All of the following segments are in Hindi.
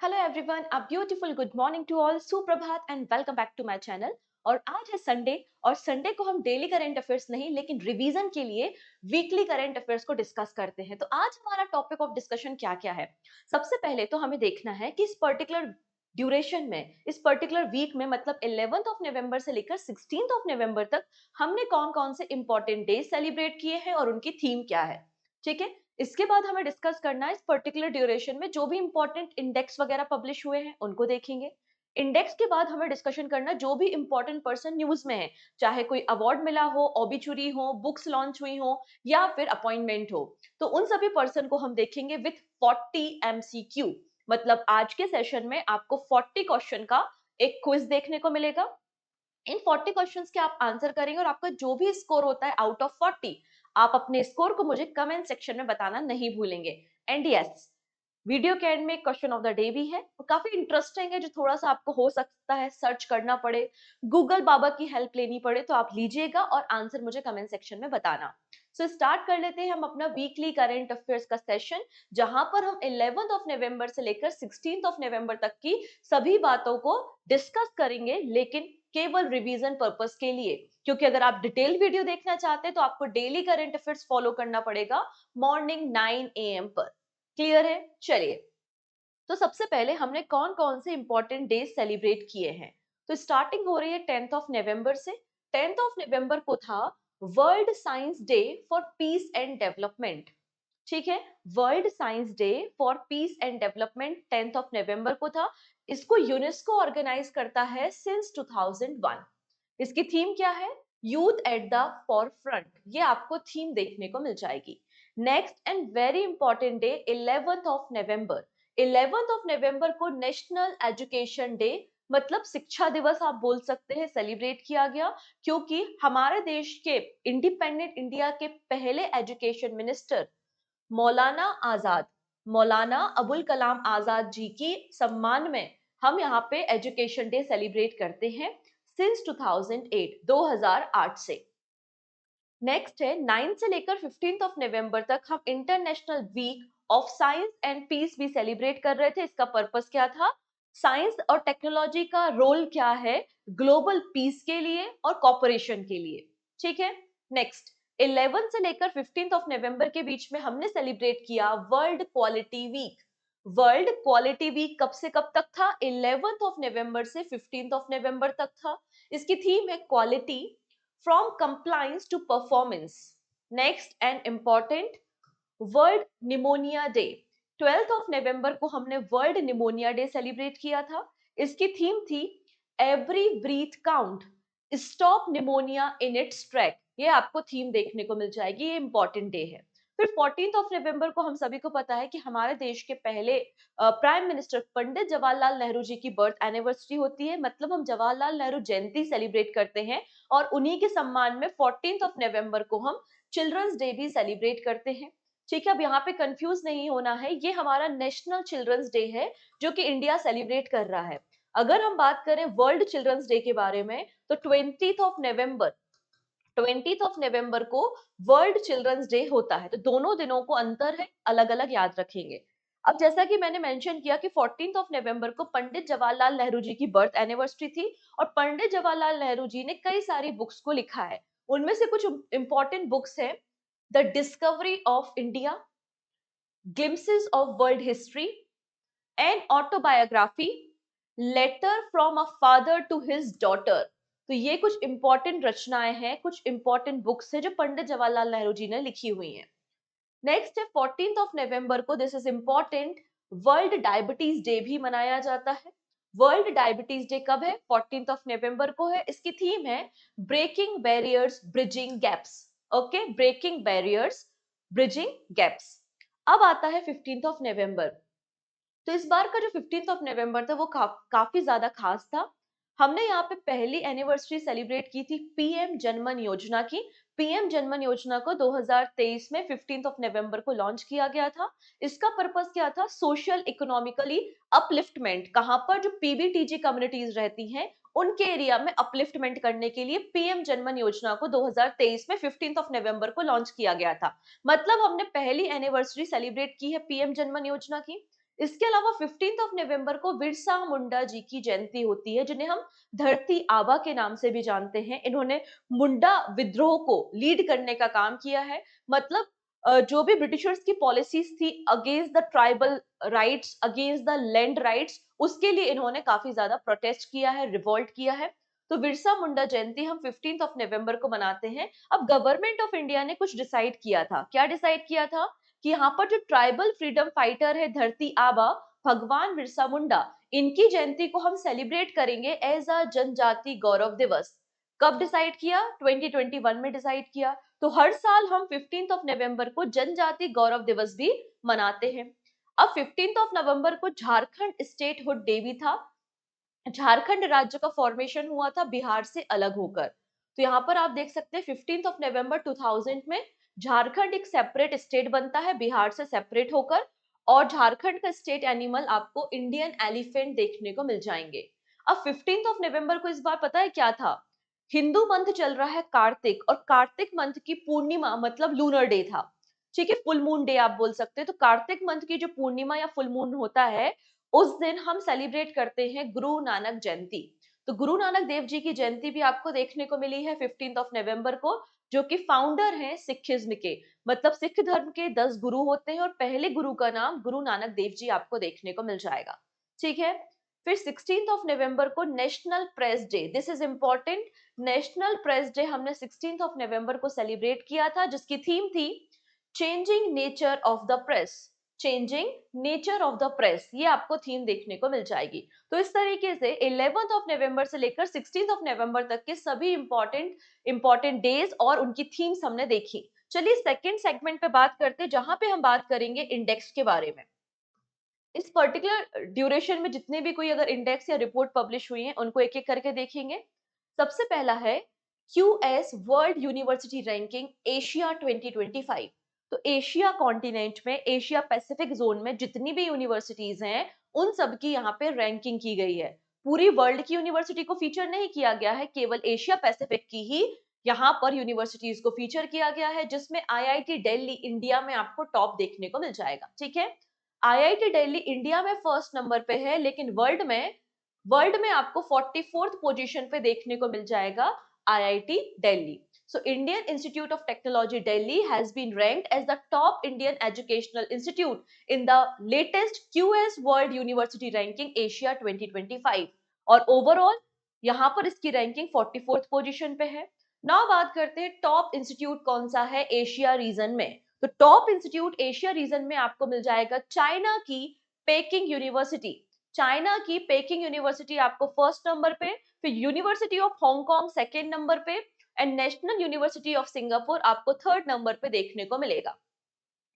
Hello everyone, a beautiful good morning to all, सुप्रभात and welcome back to my channel. और आज है संडे और संडे को हम डेली करंट अफेयर्स नहीं लेकिन रिवीजन के लिए वीकली करंट अफेयर्स को डिस्कस करते हैं। तो आज हमारा टॉपिक ऑफ डिस्कशन क्या क्या है। सबसे पहले तो हमें देखना है कि इस पर्टिकुलर ड्यूरेशन में, इस पर्टिकुलर वीक में, मतलब 11th ऑफ नवंबर से लेकर 16th ऑफ नवंबर तक हमने कौन कौन से इंपॉर्टेंट डेज सेलिब्रेट किए हैं और उनकी थीम क्या है। ठीक है। इसके बाद हमें डिस्कस करना है इस पर्टिकुलर ड्यूरेशन में जो भी इंपॉर्टेंट इंडेक्स वगैरह पब्लिश हुए हैं उनको देखेंगे। इंडेक्स के बाद हमें डिस्कशन करना जो भी इंपॉर्टेंट पर्सन न्यूज में है, चाहे कोई अवार्ड मिला हो, ऑबिचुरी हो, बुक्स लॉन्च हुई हो या फिर अपॉइंटमेंट हो, तो उन सभी पर्सन को हम देखेंगे विथ 40 एमसीक्यू। मतलब आज के सेशन में आपको 40 क्वेश्चन का एक क्विज देखने को मिलेगा। इन 40 क्वेश्चंस के आप आंसर करेंगे और आपका जो भी स्कोर होता है आउट ऑफ 40, आप अपने स्कोर को मुझे कमेंट सेक्शन में बताना नहीं भूलेंगे। एंड यस, वीडियो के एंड में क्वेश्चन ऑफ द डे भी है और काफी इंटरेस्टिंग है, जो थोड़ा सा आपको हो सकता है सर्च करना पड़े, गूगल बाबा की हेल्प लेनी पड़े, तो आप लीजिएगा और आंसर मुझे कमेंट सेक्शन में बताना। सो स्टार्ट कर लेते हैं हम अपना वीकली करंट अफेयर्स का सेशन, जहां पर हम 11th ऑफ नवंबर से लेकर 16th ऑफ नवंबर तक की सभी बातों को डिस्कस करेंगे, लेकिन केवल रिवीजन पर्पस के लिए। क्योंकि अगर आप डिटेल वीडियो देखना चाहते हैं तो आपको डेली करंट अफेयर्स फॉलो करना पड़ेगा मॉर्निंग 9 AM पर। क्लियर है? चलिए, तो सबसे पहले हमने कौन कौन से इंपॉर्टेंट डेज सेलिब्रेट किए हैं। तो स्टार्टिंग हो रही है 10th ऑफ नवंबर से। 10th ऑफ नवंबर को था world science day for piece and development. ठीक है, world science day for piece and development 10th of November को था। इसको यूनेस्को ऑर्गेनाइज करता है सिंस 2001। इसकी थीम क्या है? Youth at the for front. ये आपको थीम देखने को मिल जाएगी। Next and very important day 11th of November. 11th of November को नेशनल एजुकेशन डे, मतलब शिक्षा दिवस आप बोल सकते हैं, सेलिब्रेट किया गया। क्योंकि हमारे देश के इंडिपेंडेंट इंडिया के पहले एजुकेशन मिनिस्टर मौलाना आजाद, मौलाना अबुल कलाम आजाद जी की सम्मान में हम यहाँ पे एजुकेशन डे सेलिब्रेट करते हैं सिंस 2008, 2008 से। नेक्स्ट है 9 से लेकर 15th ऑफ नवंबर तक हम international week of science and peace भी सेलिब्रेट कर रहे थे। इसका पर्पस क्या था? साइंस और टेक्नोलॉजी का रोल क्या है ग्लोबल पीस के लिए और कॉपरेशन के लिए। ठीक है। नेक्स्ट, 11 से लेकर 15th ऑफ नवंबर के बीच में हमने सेलिब्रेट किया world quality week. World quality week कब से कब तक था? 11th ऑफ नवंबर से 15th ऑफ नवंबर तक था। इसकी थीम है quality from compliance to performance. Next and important, world pneumonia day. 12th of November को हमने वर्ल्ड निमोनिया डे सेलिब्रेट किया था। इसकी थीम थी every breath count, stop pneumonia in its track. ये आपको थीम देखने को मिल जाएगी, ये इंपॉर्टेंट डे है। फिर 14th ऑफ नवंबर को हम सभी को पता है कि हमारे देश के पहले प्राइम मिनिस्टर पंडित जवाहरलाल नेहरू जी की बर्थ एनिवर्सरी होती है, मतलब हम जवाहरलाल नेहरू जयंती सेलिब्रेट करते हैं। और उन्हीं के सम्मान में 14th ऑफ नवंबर को हम चिल्ड्रंस डे भी सेलिब्रेट करते हैं। ठीक है, अब यहाँ पे कंफ्यूज नहीं होना है, ये हमारा नेशनल चिल्ड्रंस डे है जो कि इंडिया सेलिब्रेट कर रहा है। अगर हम बात करें वर्ल्ड चिल्ड्रंस डे के बारे में तो 20th ऑफ नवंबर को वर्ल्ड चिल्ड्रंस डे होता है। तो दोनों दिनों को अंतर है, अलग अलग याद रखेंगे। अब जैसा कि मैंने मेंशन किया कि 14th ऑफ नवंबर को पंडित जवाहरलाल नेहरू जी की बर्थ एनिवर्सरी थी और पंडित जवाहरलाल नेहरू जी ने कई सारी बुक्स को लिखा है। उनमें से कुछ इंपॉर्टेंट बुक्स हैं the discovery of India, glimpses of world history, an autobiography, letter from a father to his daughter. तो ये कुछ इंपॉर्टेंट रचनाएं हैं, कुछ इंपॉर्टेंट बुक्स हैं जो पंडित जवाहरलाल नेहरू जी ने लिखी हुई हैं। नेक्स्ट है 14th ऑफ नवंबर को, this is important, world diabetes day भी मनाया जाता है। वर्ल्ड डायबिटीज डे कब है? 14th ऑफ नवंबर को है। इसकी थीम है breaking barriers bridging gaps. Okay, breaking barriers bridging gaps. अब आता है 15th ऑफ नवंबर। तो इस बार का जो 15th ऑफ नवंबर था वो काफी ज्यादा खास था। हमने यहाँ पे पहली एनिवर्सरी सेलिब्रेट की थी पीएम जनमन योजना की। पीएम जनमन योजना को 2023 में 15th ऑफ नवंबर को लॉन्च किया गया था। इसका पर्पस क्या था? Social economically upliftment. कहां पर जो पीबीटीजी कम्युनिटीज रहती हैं उनके एरिया में अपलिफ्टमेंट करने के लिए पीएम जनमन योजना को 2023 में 15th ऑफ नवंबर को लॉन्च किया गया था। मतलब हमने पहली एनिवर्सरी सेलिब्रेट की है पीएम जनमन योजना की। इसके अलावा 15 नवंबर को बिरसा मुंडा जी की जयंती होती है, जिन्हें हम धरती आबा के नाम से भी जानते हैं। इन्होंने मुंडा विद्रोह को लीड करने का काम किया है। मतलब जो भी ब्रिटिशर्स की पॉलिसीज थी against the tribal rights, against the land rights, उसके लिए इन्होंने काफी ज्यादा प्रोटेस्ट किया है, रिवोल्ट किया है। तो बिरसा मुंडा जयंती हम 15 नवंबर को मनाते हैं। अब गवर्नमेंट ऑफ इंडिया ने कुछ डिसाइड किया था। क्या डिसाइड किया था? कि यहाँ पर जो ट्राइबल फ्रीडम फाइटर है धरती आबा, भगवान बिरसा मुंडा, इनकी जयंती को हम सेलिब्रेट करेंगे एज अ जनजाति गौरव दिवस। कब डिसाइड किया? 2021 में डिसाइड किया। तो हर साल हम 15 नवंबर को जनजाति गौरव दिवस भी मनाते हैं। अब 15 नवंबर को झारखंड स्टेटहुड डे भी था। झारखंड राज्य का फॉर्मेशन हुआ था बिहार से अलग होकर। तो यहाँ पर आप देख सकते हैं 15 नवंबर 2000 में झारखंड एक सेपरेट स्टेट बनता है बिहार से सेपरेट होकर, और झारखंड का स्टेट एनिमल आपको इंडियन एलिफेंट देखने को मिल जाएंगे। अब 15 नवंबर को इस बार पता है क्या था? हिंदू मंथ चल रहा है कार्तिक, और कार्तिक मंथ की पूर्णिमा मतलब लूनर डे था। ठीक है, फुल मून डे आप बोल सकते हैं। तो कार्तिक मंथ की जो पूर्णिमा या फुल मून होता है, उस दिन हम सेलिब्रेट करते हैं गुरु नानक जयंती। तो गुरु नानक देव जी की जयंती भी आपको देखने को मिली है 15 नवंबर को, जो कि फाउंडर हैं सिखिज्म के। मतलब सिख धर्म के 10 गुरु होते हैं, और पहले गुरु का नाम गुरु नानक देव जी आपको देखने को मिल जाएगा। ठीक है, फिर 16 नवंबर को national press day, this is important. National press day हमने 16 नवंबर को सेलिब्रेट किया था, जिसकी थीम थी changing nature of the press. Changing nature of the press, ये आपको थीम देखने को मिल जाएगी। तो इस तरीके से 11 नवंबर से लेकर 16 नवंबर तक के सभी इंपॉर्टेंट डेज और उनकी थीम्स हमने देखी। चलिए सेकंड सेगमेंट पे बात करते हैं, जहां पे हम बात करेंगे इंडेक्स के बारे में। इस पर्टिकुलर ड्यूरेशन में जितने भी कोई अगर इंडेक्स या रिपोर्ट पब्लिश हुई है, उनको एक एक करके देखेंगे। सबसे पहला है QS world university ranking Asia 2025। तो एशिया कॉन्टिनेंट में, एशिया पैसिफिक जोन में जितनी भी यूनिवर्सिटीज हैं, उन सब की यहाँ पे रैंकिंग की गई है। पूरी वर्ल्ड की यूनिवर्सिटी को फीचर नहीं किया गया है, केवल एशिया पैसिफिक की ही यहाँ पर यूनिवर्सिटीज को फीचर किया गया है, जिसमें आईआईटी दिल्ली इंडिया में आपको टॉप देखने को मिल जाएगा। ठीक है, आईआईटी दिल्ली इंडिया में फर्स्ट नंबर पे है, लेकिन वर्ल्ड में आपको 44th पोजीशन पे देखने को मिल जाएगा IIT Delhi. So Indian Institute of Technology Delhi has been ranked as the top Indian educational institute in the latest QS World University Ranking Asia 2025, और ओवरऑल यहाँ पर इसकी रैंकिंग 44th पोजीशन पे है। नाउ बात करते हैं टॉप इंस्टीट्यूट कौन सा है एशिया रीजन में। तो टॉप इंस्टीट्यूट एशिया रीजन में आपको मिल जाएगा चाइना की पेकिंग यूनिवर्सिटी। चाइना की पेकिंग यूनिवर्सिटी आपको फर्स्ट नंबर पे, फिर university of Hong Kong second number पे, and national university of Singapore आपको थर्ड नंबर पे देखने को मिलेगा।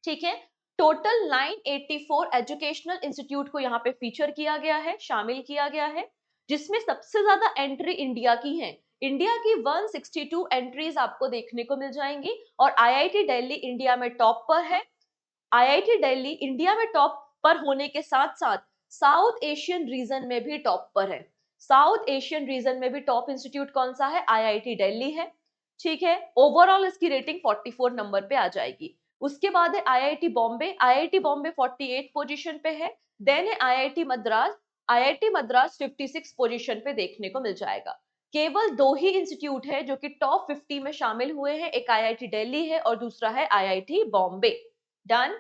ठीक है, टोटल 984 एजुकेशनल इंस्टीट्यूट को यहाँ पे फीचर किया गया है, शामिल किया गया है, जिसमें सबसे ज्यादा एंट्री इंडिया की है। इंडिया की 162 एंट्रीज आपको देखने को मिल जाएंगी, और आईआईटी दिल्ली इंडिया में टॉप पर है। आईआईटी दिल्ली इंडिया में टॉप पर होने के साथ साथ साउथ एशियन रीजन में भी टॉप पर है। साउथ एशियन रीजन में भी टॉप इंस्टीट्यूट कौन सा है? आईआईटी दिल्ली है। ठीक है, ओवरऑल इसकी रेटिंग 44 नंबर पे आ जाएगी। उसके बाद है IIT Bombay. IIT Bombay 48 position पे है। देन है IIT Madras. IIT Madras 56 position पे देखने को मिल जाएगा। केवल दो ही इंस्टीट्यूट है जो कि टॉप 50 में शामिल हुए हैं, एक आईआईटी दिल्ली है और दूसरा है आईआईटी बॉम्बे। डन।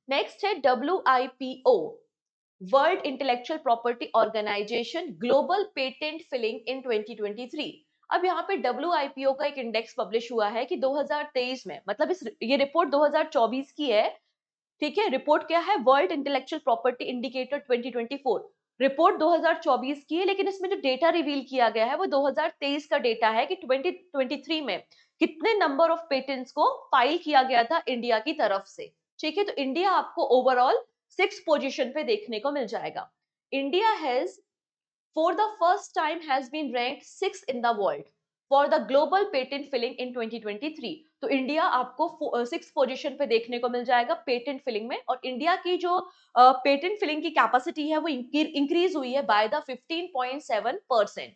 नेक्स्ट है WIPO, world intellectual property organisation global patent filing in 2023। अब यहाँ पे WIPO का एक इंडेक्स पब्लिश हुआ है कि 2023 में, मतलब ये रिपोर्ट 2024 की है। ठीक है, रिपोर्ट क्या है? World intellectual property indicator 2024। Report 2024 की है, लेकिन इसमें जो डेटा रिवील किया गया है वो 2023 का डेटा है कि 2023 में कितने नंबर ऑफ पेटेंट्स को फाइल किया गया था इंडिया की तरफ से। ठीक है, तो इंडिया आपको ओवरऑल 6 पोजीशन पे देखने को मिल जाएगा। India has for the first time has been ranked 6th in the world for the global patent filing in 2023। तो इंडिया आपको 6th पोजीशन पे देखने को मिल जाएगा पेटेंट फिलिंग में, और इंडिया की जो पेटेंट फिलिंग की कैपेसिटी है वो इंक्रीज हुई है बाय द 15.7%।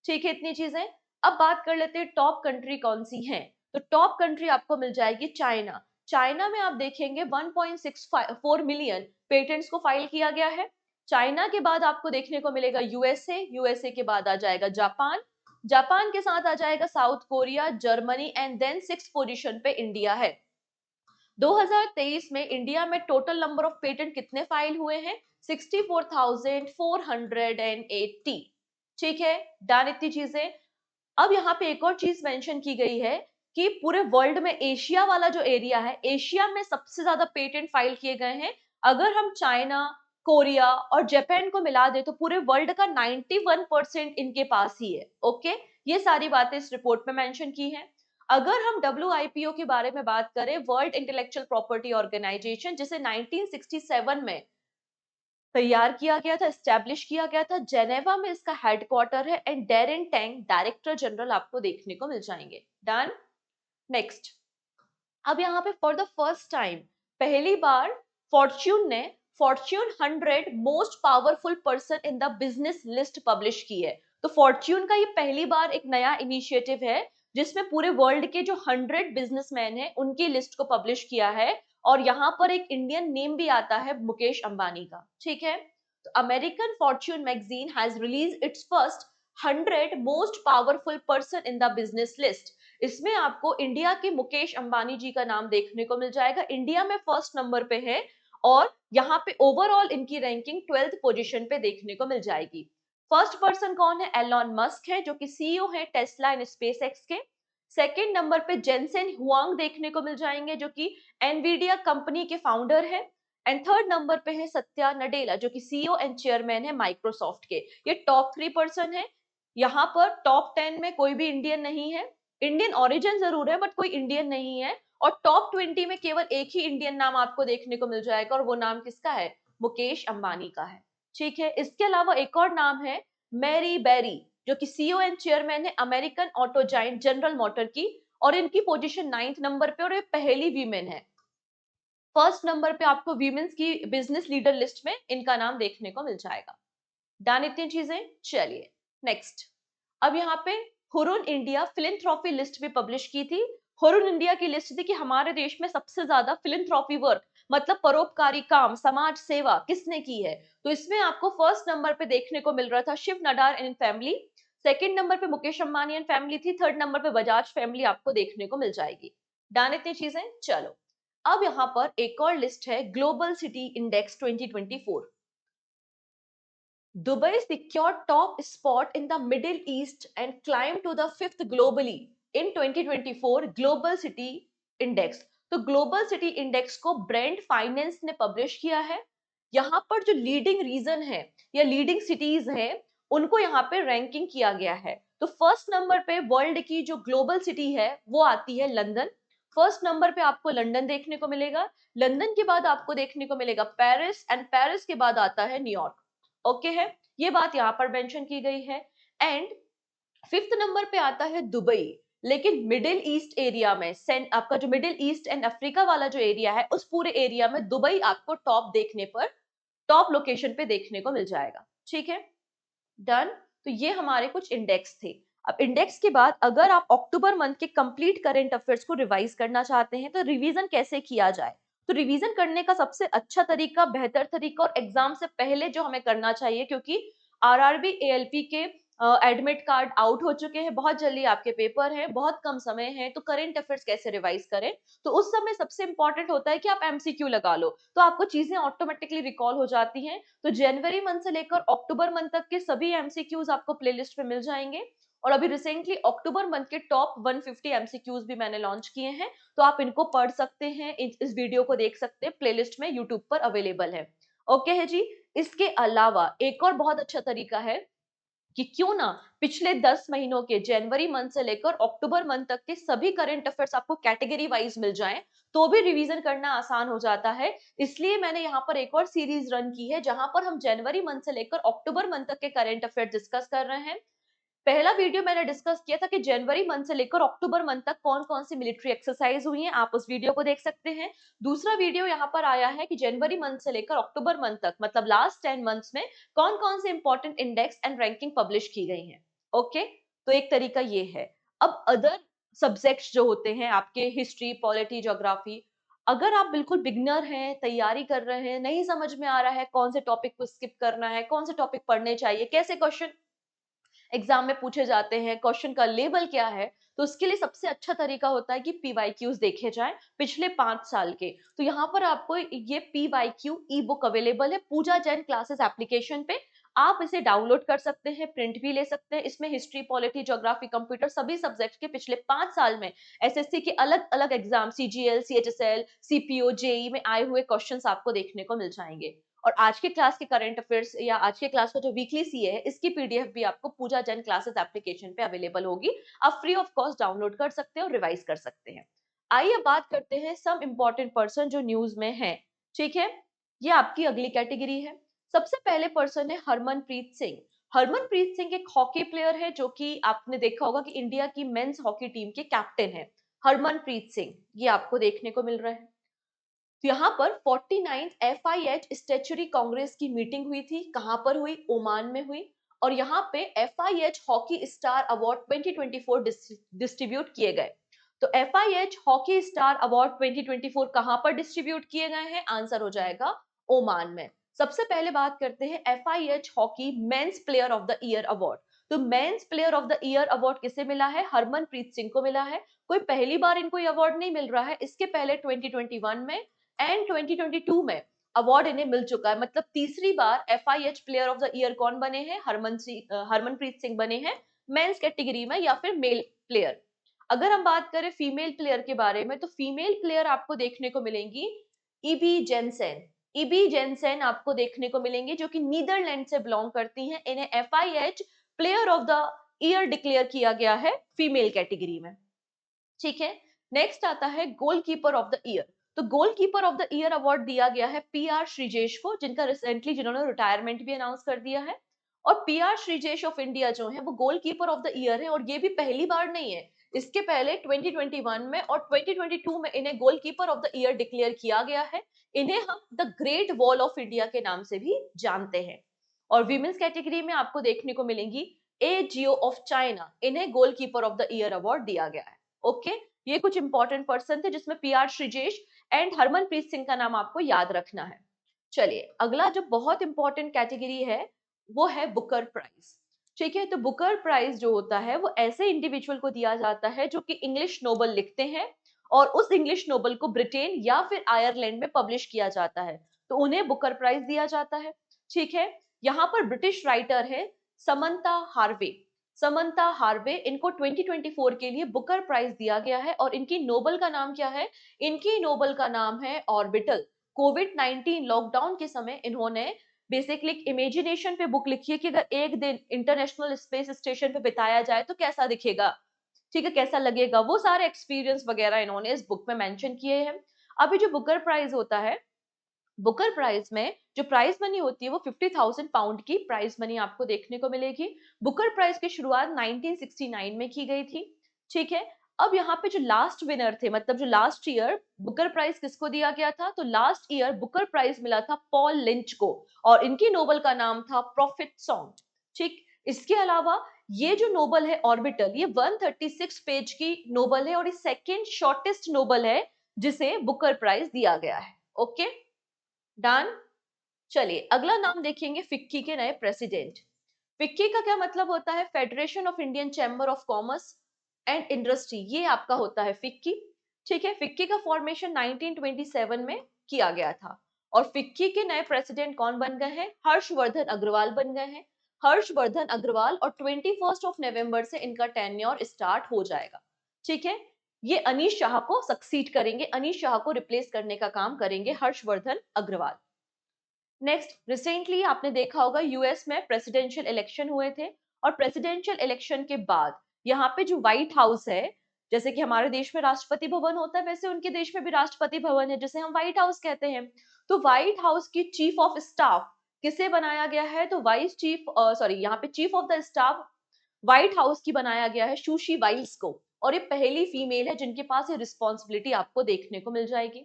ठीक है, इतनी चीजें। अब बात कर लेते हैं टॉप कंट्री कौन सी हैं। तो टॉप कंट्री आपको मिल जाएगी चाइना। चाइना में आप देखेंगे 1.64 मिलियन पेटेंट्स को फाइल किया गया है। चाइना के बाद आपको देखने को मिलेगा यूएसए, यूएसए के बाद आ जाएगा जापान, जापान के साथ आ जाएगा South Korea, Germany and then 6th position पे इंडिया है। 2023 में इंडिया में टोटल नंबर ऑफ पेटेंट कितने फाइल हुए हैं? 64,480। ठीक है, डन इतनी चीजें। अब यहाँ पे एक और चीज मेंशन की गई है कि पूरे वर्ल्ड में एशिया वाला जो एरिया है, एशिया में सबसे ज्यादा पेटेंट फाइल किए गए हैं। अगर हम चाइना, कोरिया और जापान को मिला दे तो पूरे वर्ल्ड का 91% इनके पास ही है। ओके, ये सारी बातें इस रिपोर्ट में मेंशन की हैं। अगर हम WIPO के बारे में बात करें, वर्ल्ड इंटेलेक्चुअल प्रॉपर्टी ऑर्गेनाइजेशन, जिसे 1967 में तैयार किया गया था, स्टैब्लिश किया गया था, जेनेवा में इसका हेडक्वार्टर है and Darren Tang director general आपको देखने को मिल जाएंगे। डन। नेक्स्ट, अब यहाँ पे फॉर द फर्स्ट टाइम पहली बार फॉर्च्यून ने Fortune 100 most powerful person in the business list publish की है। तो फॉर्च्यून का ये पहली बार एक नया इनिशिएटिव है जिसमें पूरे वर्ल्ड के जो 100 बिजनेसमैन हैं उनकी लिस्ट को पब्लिश किया है, और यहाँ पर एक इंडियन नेम भी आता है, मुकेश अंबानी का। ठीक है, तो American Fortune magazine has release it's first 100 most powerful person in the business list. इसमें आपको इंडिया के मुकेश अंबानी जी का नाम देखने को मिल जाएगा, इंडिया में फर्स्ट नंबर पे है, और यहाँ पे ओवरऑल इनकी रैंकिंग 12th पोजीशन पे देखने को मिल जाएगी। फर्स्ट पर्सन कौन है? एलॉन मस्क है, जो कि सीईओ है टेस्ला एंड स्पेसएक्स के। सेकंड नंबर पे जेनसेन हुआंग देखने को मिल जाएंगे, जो कि एनवीडिया कंपनी के फाउंडर है। एंड थर्ड नंबर पे है सत्या नडेला, जो कि सीईओ एंड चेयरमैन है माइक्रोसॉफ्ट के। ये टॉप 3 पर्सन है। यहाँ पर टॉप 10 में कोई भी इंडियन नहीं है, इंडियन ओरिजिन जरूर है बट कोई इंडियन नहीं है, और टॉप 20 में केवल एक ही इंडियन नाम आपको देखने को मिल जाएगा, और वो नाम किसका है? मुकेश अंबानी का है। ठीक है, इसके अलावा एक और नाम है मैरी बेरी, जो कि सीईओ एंड चेयरमैन है American auto giant general motor की, और इनकी पोजीशन 9th नंबर पे, और ये पहली वीमेन है। फर्स्ट नंबर पे आपको वीमेन्स की बिजनेस लीडर लिस्ट में इनका नाम देखने को मिल जाएगा। डन इतनी चीजें। चलिए नेक्स्ट, अब यहाँ पे हुरुन इंडिया फिलैंथ्रोपी लिस्ट भी पब्लिश की थी। हुरुन इंडिया की लिस्ट थी कि हमारे देश में सबसे ज्यादा फिलैंथ्रोपी वर्क, मतलब परोपकारी काम, समाज सेवा किसने की है। तो इसमें आपको फर्स्ट नंबर पे देखने को मिल रहा था Shiv Nadar and family, second number पे मुकेश अंबानी एंड फैमिली थी, थर्ड नंबर पे बजाज फैमिली आपको देखने को मिल जाएगी। डन इतनी चीजें। चलो, अब यहाँ पर एक और लिस्ट है, global city index 2024। Dubai secured top spot in the Middle East and climbed to the 5th globally in 2024 Global City Index। तो ग्लोबल सिटी इंडेक्स को ब्रांड फाइनेंस ने पब्लिश किया है। यहाँ पर जो लीडिंग रीजन है या लीडिंग सिटीज हैं उनको यहाँ पे रैंकिंग किया गया है। तो फर्स्ट नंबर पे वर्ल्ड की जो ग्लोबल सिटी है वो आती है लंदन। फर्स्ट नंबर पे आपको लंदन देखने को मिलेगा, लंदन के बाद आपको देखने को मिलेगा पेरिस, एंड पेरिस के बाद आता है न्यूयॉर्क। ओके है, ये बात यहाँ पर मेंशन की गई है। एंड 5th नंबर पे आता है दुबई, लेकिन मिडिल ईस्ट एरिया में आपका जो मिडिल ईस्ट एंड अफ्रीका वाला जो एरिया है उस पूरे एरिया में दुबई आपको टॉप देखने पर, टॉप लोकेशन पे देखने को मिल जाएगा। ठीक है, डन। तो ये हमारे कुछ इंडेक्स थे। अब इंडेक्स के बाद अगर आप अक्टूबर मंथ के कंप्लीट करंट अफेयर्स को रिवाइज करना चाहते हैं तो रिवीजन कैसे किया जाए? तो रिवीजन करने का सबसे अच्छा तरीका, बेहतर तरीका, और एग्जाम से पहले जो हमें करना चाहिए, क्योंकि आरआरबी एएलपी के एडमिट कार्ड आउट हो चुके हैं, बहुत जल्दी आपके पेपर हैं, बहुत कम समय है, तो करंट अफेयर्स कैसे रिवाइज करें? तो उस समय सबसे इंपॉर्टेंट होता है कि आप एमसीक्यू लगा लो, तो आपको चीजें ऑटोमेटिकली रिकॉल हो जाती हैं। तो जनवरी मंथ से लेकर अक्टूबर मंथ तक के सभी एमसीक्यूज आपको प्लेलिस्ट में मिल जाएंगे, और अभी रिसेंटली अक्टूबर मंथ के टॉप 150 एमसीक्यूज भी मैंने लॉन्च किए हैं, तो आप इनको पढ़ सकते हैं, इस वीडियो को देख सकते हैं, प्लेलिस्ट में यूट्यूब पर अवेलेबल है। ओके है जी। इसके अलावा एक और बहुत अच्छा तरीका है कि क्यों ना पिछले 10 महीनों के जनवरी मंथ से लेकर अक्टूबर मंथ तक के सभी करंट अफेयर्स आपको कैटेगरी वाइज मिल जाएं, तो भी रिवीजन करना आसान हो जाता है। इसलिए मैंने यहाँ पर एक और सीरीज रन की है जहां पर हम जनवरी मंथ से लेकर अक्टूबर मंथ तक के करंट अफेयर डिस्कस कर रहे हैं। पहला वीडियो मैंने डिस्कस किया था कि जनवरी मंथ से लेकर अक्टूबर मंथ तक कौन कौन सी मिलिट्री एक्सरसाइज हुई हैं, आप उस वीडियो को देख सकते हैं। दूसरा वीडियो यहाँ पर आया है कि जनवरी मंथ से लेकर अक्टूबर मंथ तक, मतलब लास्ट 10 मंथ्स में कौन कौन से important index and ranking publish की गई हैं। ओके, तो एक तरीका ये है। अब अदर सब्जेक्ट्स जो होते हैं आपके, हिस्ट्री, पॉलिटी, ज्योग्राफी, अगर आप बिल्कुल बिगिनर हैं, तैयारी कर रहे हैं, नहीं समझ में आ रहा है कौन से टॉपिक को स्किप करना है, कौन से टॉपिक पढ़ने चाहिए, कैसे क्वेश्चन एग्जाम में पूछे जाते हैं, क्वेश्चन का लेवल क्या है, तो उसके लिए सबसे अच्छा तरीका होता है कि पीवाईक्यूज देखे जाएं पिछले 5 साल के। तो यहाँ पर आपको ये पीवाईक्यू ई बुक अवेलेबल है पूजा जैन क्लासेस एप्लीकेशन पे। आप इसे डाउनलोड कर सकते हैं, प्रिंट भी ले सकते हैं। इसमें हिस्ट्री, पॉलिटी, ज्योग्राफी, कंप्यूटर सभी सब्जेक्ट के पिछले 5 साल में एसएससी के अलग अलग exam, CGL, CHSL, CPO, JE में आए हुए क्वेश्चंस आपको देखने को मिल जाएंगे। और आज के क्लास के करंट अफेयर्स या आज के क्लास का जो वीकली सीए है, इसकी पीडीएफ भी आपको पूजा जैन क्लासेस एप्लीकेशन पे अवेलेबल होगी। आप फ्री ऑफ कॉस्ट डाउनलोड कर सकते हैं और रिवाइज कर सकते हैं। आइए बात करते हैं सम इम्पोर्टेंट पर्सन जो न्यूज में है। ठीक है, ये आपकी अगली कैटेगरी है। सबसे पहले पर्सन है हरमनप्रीत सिंह। हरमनप्रीत सिंह एक हॉकी प्लेयर है जो कि आपने देखा होगा कि इंडिया की मेंस हॉकी टीम के कैप्टन है। हरमनप्रीत सिंह, ये आपको देखने को मिल रहा है। तो यहाँ पर 49th FIH स्टैच्यूरी कांग्रेस की मीटिंग हुई थी। कहां पर हुई? ओमान में हुई। और यहाँ पे FIH hockey star award 2024 distribute किए गए। तो FIH हॉकी स्टार अवार्ड 2024 कहां पर डिस्ट्रीब्यूट किए गए हैं? आंसर हो जाएगा ओमान में। सबसे पहले बात करते हैं FIH hockey men's player of the year award. तो men's player of the year award किसे मिला है? हरमनप्रीत सिंह को मिला है। कोई पहली बार इनको अवार्ड नहीं मिल रहा है, इसके पहले 2021 में एंड 2022 में अवार्ड इन्हें मिल चुका है। मतलब तीसरी बार FIH player of the year कौन बने हैं? हरमनप्रीत सिंह बने हैं मेंस कैटेगरी में या फिर मेल प्लेयर। अगर हम बात करें फीमेल प्लेयर के बारे में, तो फीमेल प्लेयर आपको देखने को मिलेंगी इबी जेनसेन। इबी जेनसेन आपको देखने को मिलेंगे जो कि नीदरलैंड से बिलोंग करती हैं। इन्हें FIH player of the year declare किया गया है फीमेल कैटेगरी में। ठीक है, नेक्स्ट आता है गोलकीपर ऑफ द ईयर। तो goalkeeper of the year award दिया गया है PR श्रीजेश को, जिनका रिसेंटली जिन्होंने रिटायरमेंट भी अनाउंस कर दिया है। और PR श्रीजेश ऑफ इंडिया जो है वो गोलकीपर ऑफ द ईयर है, और ये भी पहली बार नहीं है। इसके पहले 2021 में और 2022 में इन्हें goalkeeper of the year declare किया गया है। इन्हें हम the great wall of India के नाम से भी जानते हैं। और विमेंस कैटेगरी में आपको देखने को मिलेंगी ए जियो ऑफ चाइना। इन्हें goalkeeper of the year award दिया गया है। ओके, ये कुछ इंपॉर्टेंट पर्सन थे जिसमें PR श्रीजेश एंड हरमनप्रीत सिंह का नाम आपको याद रखना है। चलिए, अगला जो बहुत इंपॉर्टेंट कैटेगरी है वो है बुकर प्राइज। ठीक है, तो बुकर प्राइज जो होता है वो ऐसे इंडिविजुअल को दिया जाता है जो कि इंग्लिश नोबल लिखते हैं और उस इंग्लिश नोबल को ब्रिटेन या फिर आयरलैंड में पब्लिश किया जाता है, तो उन्हें बुकर प्राइज दिया जाता है। ठीक है, यहाँ पर ब्रिटिश राइटर है समंता हार्वे। समंता हार्वे, इनको 2024 के लिए बुकर प्राइज दिया गया है और इनकी नोबल का नाम क्या है? इनकी नोबल का नाम है ऑर्बिटल। कोविड-19 लॉकडाउन के समय इन्होंने बेसिकली इमेजिनेशन पे बुक लिखी है कि अगर एक दिन इंटरनेशनल स्पेस स्टेशन पे बिताया जाए तो कैसा दिखेगा, ठीक है, कैसा लगेगा, वो सारे एक्सपीरियंस वगैरह इन्होंने इस बुक में मेंशन किए हैं। अभी जो बुकर प्राइज होता है, बुकर प्राइज में जो प्राइज मनी होती है वो 50,000 पाउंड की प्राइज मनी आपको देखने को मिलेगी। बुकर प्राइज की शुरुआत 1969 में की गई थी। ठीक है, अब यहाँ पे जो लास्ट विनर थे, मतलब जो लास्ट ईयर बुकर प्राइज किसको दिया गया था, तो लास्ट ईयर बुकर प्राइज मिला था पॉल लिंच को और इनकी नोबल का नाम था प्रॉफिट सॉन्ग। ठीक, इसके अलावा ये जो नोबल है ऑर्बिटल, ये 136 पेज की नोबल है और ये सेकेंड शॉर्टेस्ट नोबल है जिसे बुकर प्राइज दिया गया है। Okay, done. चलिए, अगला नाम देखेंगे फिक्की के नए प्रेसिडेंट। फिक्की का क्या मतलब होता है? Federation of Indian chamber of commerce and industry, ये आपका होता है फिक्की। ठीक है, फिक्की का फॉर्मेशन 1927 में किया गया था और फिक्की के नए प्रेसिडेंट कौन बन गए हैं? हर्षवर्धन अग्रवाल बन गए हैं। हर्षवर्धन अग्रवाल, और 21 नवंबर से इनका टेन्योर स्टार्ट हो जाएगा। ठीक है, ये अनीश शाह को सक्सीड करेंगे, अनीश शाह को रिप्लेस करने का काम करेंगे हर्षवर्धन अग्रवाल। नेक्स्ट, रिसेंटली आपने देखा होगा यूएस में प्रेसिडेंशियल इलेक्शन हुए थे और प्रेसिडेंशियल इलेक्शन के बाद यहाँ पे जो व्हाइट हाउस है, जैसे कि हमारे देश में राष्ट्रपति भवन होता है वैसे उनके देश में भी राष्ट्रपति भवन है जिसे हम व्हाइट हाउस कहते हैं। तो व्हाइट हाउस की चीफ ऑफ स्टाफ किसे बनाया गया है? तो वाइस चीफ सॉरी यहाँ पे chief of the staff white house की बनाया गया है सुशी वाइल्स को, और ये पहली फीमेल है जिनके पास ये रिस्पॉन्सिबिलिटी आपको देखने को मिल जाएगी।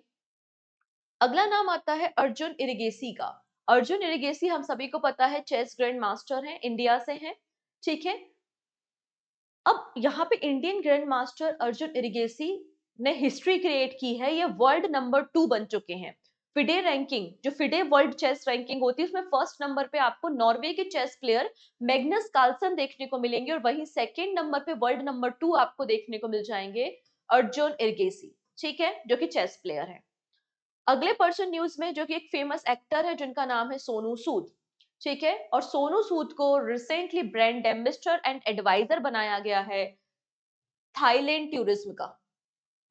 अगला नाम आता है अर्जुन इरिगेसी का। अर्जुन इरिगेसी हम सभी को पता है चेस ग्रैंड मास्टर हैं, इंडिया से हैं। ठीक है, अब यहाँ पे इंडियन ग्रैंड मास्टर अर्जुन इरिगेसी ने हिस्ट्री क्रिएट की है, ये वर्ल्ड नंबर 2 बन चुके हैं। फिडे रैंकिंग, जो फिडे वर्ल्ड चेस रैंकिंग होती है, उसमें फर्स्ट नंबर पे आपको नॉर्वे के चेस प्लेयर मैग्नस कार्लसन देखने को मिलेंगे, और वहीं सेकंड नंबर पे वर्ल्ड नंबर 2 आपको देखने को मिल जाएंगे अर्जुन एरगेसी, ठीक है, जो कि चेस प्लेयर है। अगले पर्सन न्यूज में, जो कि एक फेमस एक्टर है जिनका नाम है सोनू सूद, ठीक है, और सोनू सूद को recently brand ambassador and advisor बनाया गया है थाईलैंड टूरिज्म का,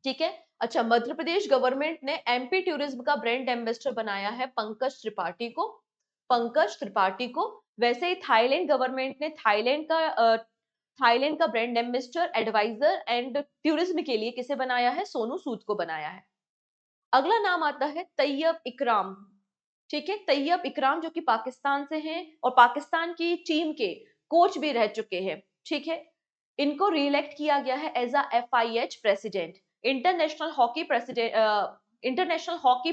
ठीक है। अच्छा, मध्य प्रदेश गवर्नमेंट ने एमपी टूरिज्म का ब्रांड एम्बेसडर बनाया है पंकज त्रिपाठी को, पंकज त्रिपाठी को। वैसे ही थाईलैंड गवर्नमेंट ने थाईलैंड का brand ambassador, advisor and tourism के लिए किसे बनाया है? सोनू सूद को बनाया है। अगला नाम आता है तैयब इकराम, ठीक है, तैयब इकराम जो कि पाकिस्तान से हैं और पाकिस्तान की टीम के कोच भी रह चुके हैं, ठीक है। इनको रीइलेक्ट किया गया है as a FIH president, international hockey president, international hockey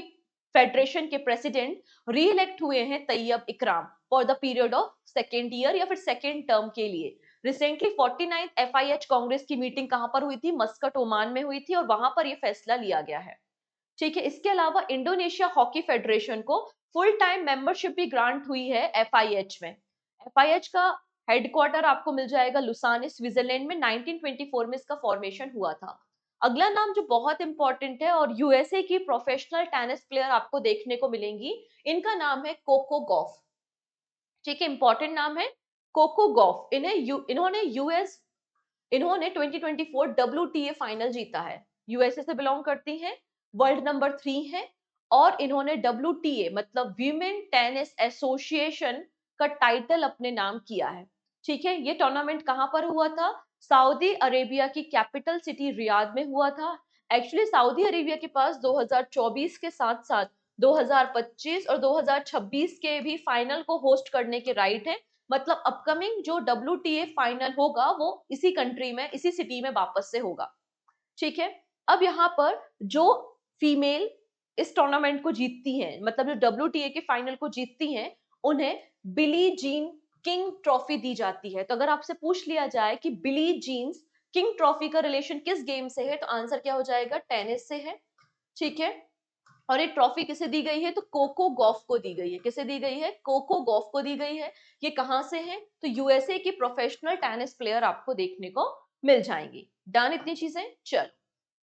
federation के प्रेसिडेंट रीइलेक्ट हुए हैं Tayyab Ikram for the period of second year या फिर सेकेंड टर्म के लिए। रिसेंटली 49th एफआईएच कांग्रेस की मीटिंग कहां पर हुई थी? मस्कट, ओमान में हुई थी, और वहां पर यह फैसला लिया गया है, ठीक है। इसके अलावा इंडोनेशिया हॉकी फेडरेशन को फुल टाइम मेंबरशिप भी ग्रांट हुई है एफआईएच में। एफआईएच का हेडक्वार्टर आपको मिल जाएगा लुसाने, स्विट्जरलैंड में। 1924 में इसका फॉर्मेशन हुआ था। अगला नाम जो बहुत इंपॉर्टेंट है और यूएसए की प्रोफेशनल टेनिस प्लेयर आपको देखने को मिलेंगी, इनका नाम है कोको गॉफ, ठीक है, इंपॉर्टेंट नाम है कोको गॉफ। इन्होंने 2024 डब्ल्यूटीए फाइनल जीता है, यूएसए से बिलोंग करती हैं, वर्ल्ड नंबर 3 है, और इन्होंने डब्ल्यूटीए मतलब वीमेन टेनिस एसोसिएशन का टाइटल अपने नाम किया है, ठीक है। ये टूर्नामेंट कहां पर हुआ था? सऊदी अरेबिया की कैपिटल सिटी रियाद में हुआ था। एक्चुअली सऊदी अरेबिया के पास 2024 के साथ साथ 2025 और 2026 के भी फाइनल को होस्ट करने के राइट है। मतलब अपकमिंग जो डब्ल्यूटीए फाइनल होगा वो इसी कंट्री में, इसी सिटी में वापस से होगा, ठीक है। अब यहाँ पर जो फीमेल इस टूर्नामेंट को जीतती हैं, मतलब जो डब्ल्यूटीए के फाइनल को जीतती हैं, उन्हें बिली जीन किंग ट्रॉफी दी जाती है। तो अगर आपसे पूछ लिया जाए कि बिली जीन्स किंग ट्रॉफी का रिलेशन किस गेम से है, तो आंसर क्या हो जाएगा? टेनिस से है, ठीक है। और ये ट्रॉफी किसे दी गई है? तो कोको गॉफ को दी गई है। किसे दी गई है? कोको गॉफ को दी गई है। ये कहां से है? तो यूएसए की प्रोफेशनल टेनिस प्लेयर आपको देखने को मिल जाएंगी। डन इतनी चीजें? चलो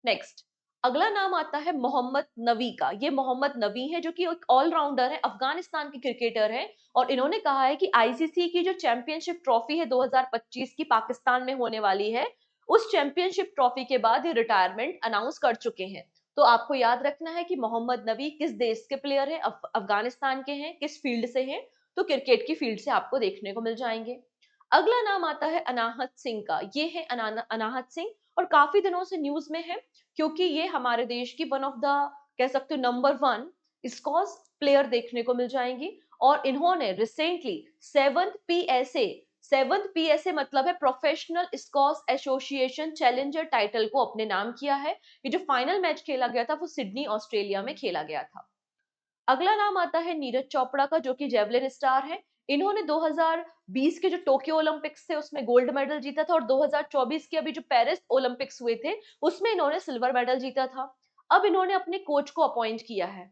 नेक्स्ट। अगला नाम आता है मोहम्मद नबी का। ये मोहम्मद नबी है जो कि एक ऑलराउंडर है, अफगानिस्तान के क्रिकेटर है, और इन्होंने कहा है कि आईसीसी की जो चैंपियनशिप ट्रॉफी है 2025 की पाकिस्तान में होने वाली है, उस चैंपियनशिप ट्रॉफी के बाद ये रिटायरमेंट अनाउंस कर चुके हैं। तो आपको याद रखना है कि मोहम्मद नबी किस देश के प्लेयर हैं, अफगानिस्तान के हैं, किस फील्ड से हैं, तो क्रिकेट की फील्ड से आपको देखने को मिल जाएंगे। अगला नाम आता है अनाहत सिंह का। ये है अनाहत सिंह, और काफी दिनों से न्यूज में है क्योंकि ये हमारे देश की वन ऑफ द, कह सकते हो, नंबर 1 स्कॉश प्लेयर देखने को मिल जाएंगी। और इन्होंने रिसेंटली 7th पीएसए मतलब है professional squash association challenger title को अपने नाम किया है। ये जो फाइनल मैच खेला गया था वो सिडनी ऑस्ट्रेलिया में खेला गया था। अगला नाम आता है नीरज चोपड़ा का, जो कि जेवलिन स्टार है। इन्होंने 2020 के जो टोक्यो ओलंपिक्स थे उसमें गोल्ड मेडल जीता था, और 2024 के अभी जो पेरिस ओलंपिक्स हुए थे उसमें इन्होंने सिल्वर मेडल जीता था। अब इन्होंने अपने कोच को अपॉइंट किया है,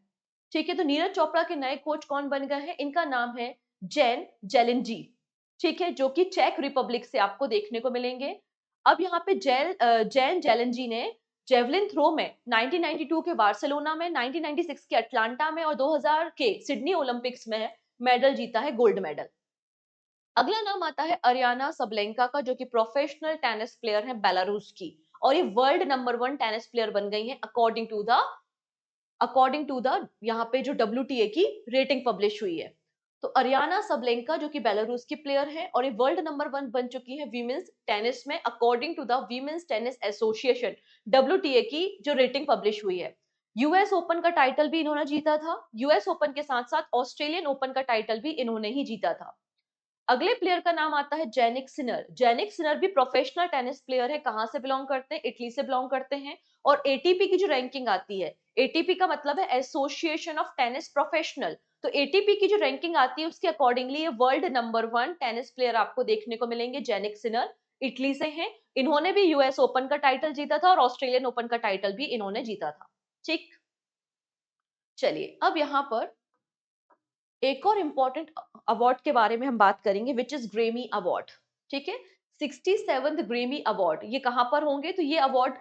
ठीक है। तो नीरज चोपड़ा के नए कोच कौन बन गए हैं? इनका नाम है जैन जेलेंजी, ठीक है, जो कि चेक रिपब्लिक से आपको देखने को मिलेंगे। अब यहाँ पे जैन जेलेंजी ने जेवलिन थ्रो में 1992 के बार्सिलोना में, 1996 के अटलांटा में और 2000 के सिडनी ओलंपिक्स में मेडल जीता है, गोल्ड मेडल। अगला नाम आता है अरियाना सबलेंका का, जो कि प्रोफेशनल टेनिस प्लेयर है बेलारूस की, और ये वर्ल्ड नंबर 1 टेनिस प्लेयर बन गई है अकॉर्डिंग टू द यहाँ पे जो डब्ल्यूटीए की रेटिंग पब्लिश हुई है। तो अरियाना सबलेंका जो कि बेलारूस की प्लेयर है और ये वर्ल्ड नंबर 1 बन चुकी है वीमेंस टेनिस में, according to the women's tennis association WTA की जो रेटिंग पब्लिश हुई है। यूएस ओपन का टाइटल भी इन्होंने जीता था। यूएस ओपन के साथ साथ ऑस्ट्रेलियन ओपन का टाइटल भी इन्होंने ही जीता था। अगले प्लेयर का नाम आता है जेनिक सिनर। जेनिक सिनर भी प्रोफेशनल टेनिस प्लेयर है। कहां से बिलोंग करते हैं? इटली से बिलोंग करते हैं। और एटीपी की जो रैंकिंग आती है, एटीपी का मतलब है एसोसिएशन ऑफ टेनिस प्रोफेशनल, तो एटीपी की जो रैंकिंग आती है उसके अकॉर्डिंगली ये वर्ल्ड नंबर 1 टेनिस प्लेयर आपको देखने को मिलेंगे, जेनिक सिनर। इटली से हैं। इन्होंने भी यूएस ओपन का टाइटल जीता था और ऑस्ट्रेलियन ओपन का टाइटल भी इन्होंने जीता था। ठीक, चलिए अब यहाँ पर एक और इम्पोर्टेंट अवार्ड के बारे में हम बात करेंगे, विच इज ग्रेमी अवार्ड। ठीक है, 67th ग्रेमी अवार्ड, ये कहां पर होंगे? तो ये अवार्ड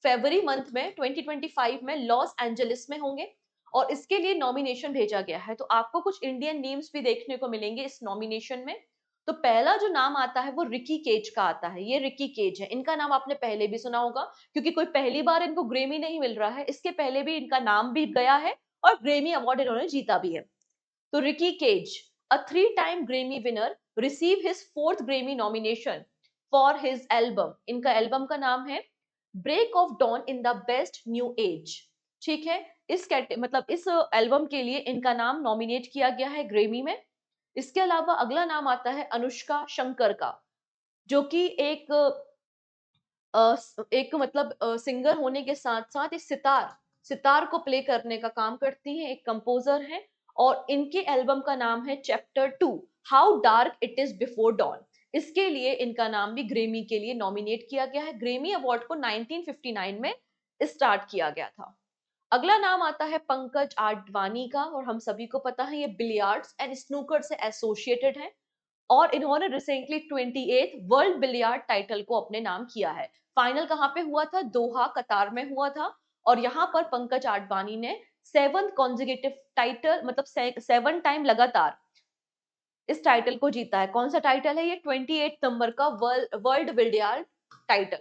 फरवरी मंथ में 2025 में लॉस एंजलिस में होंगे और इसके लिए नॉमिनेशन भेजा गया है। तो आपको कुछ इंडियन नेम्स भी देखने को मिलेंगे इस नॉमिनेशन में। तो पहला जो नाम आता है वो रिकी केज का आता है। ये रिकी केज है, इनका नाम आपने पहले भी सुना होगा क्योंकि कोई पहली बार इनको ग्रेमी नहीं मिल रहा है, इसके पहले भी इनका नाम भी गया है और ग्रेमी अवार्ड इन्होंने जीता भी है। तो Ricky Kej, a three-time Grammy winner, receive his fourth Grammy nomination for his album. इनका एल्बम का नाम है break of dawn in the best new age. ठीक है, मतलब इस एल्बम के लिए इनका नाम नॉमिनेट किया गया है ग्रेमी में। इसके अलावा अगला नाम आता है अनुष्का शंकर का, जो कि एक मतलब सिंगर होने के साथ साथ एक सितार सितार को प्ले करने का काम करती हैं, एक कंपोजर हैं और इनके एल्बम का नाम है chapter 2, how dark it is before don. इसके लिए इनका नाम भी ग्रेमी के लिए नॉमिनेट किया गया है। ग्रेमी अवार्ड को 1959 में स्टार्ट किया गया था। अगला नाम आता है पंकज आडवाणी का और हम सभी को पता है ये बिलियर्ड्स एंड स्नूकर से एसोसिएटेड है और इन्होंने recently 28th world billiard title को अपने नाम किया है। फाइनल कहाँ पे हुआ था? दोहा, कतार में हुआ था और यहाँ पर पंकज आडवाणी ने 7th कॉन्जिक्यूटिव टाइटल, मतलब 7 टाइम लगातार इस टाइटल को जीता है। कौन सा टाइटल है ये? 28 नंबर का वर्ल्ड बिलियर्ड टाइटल।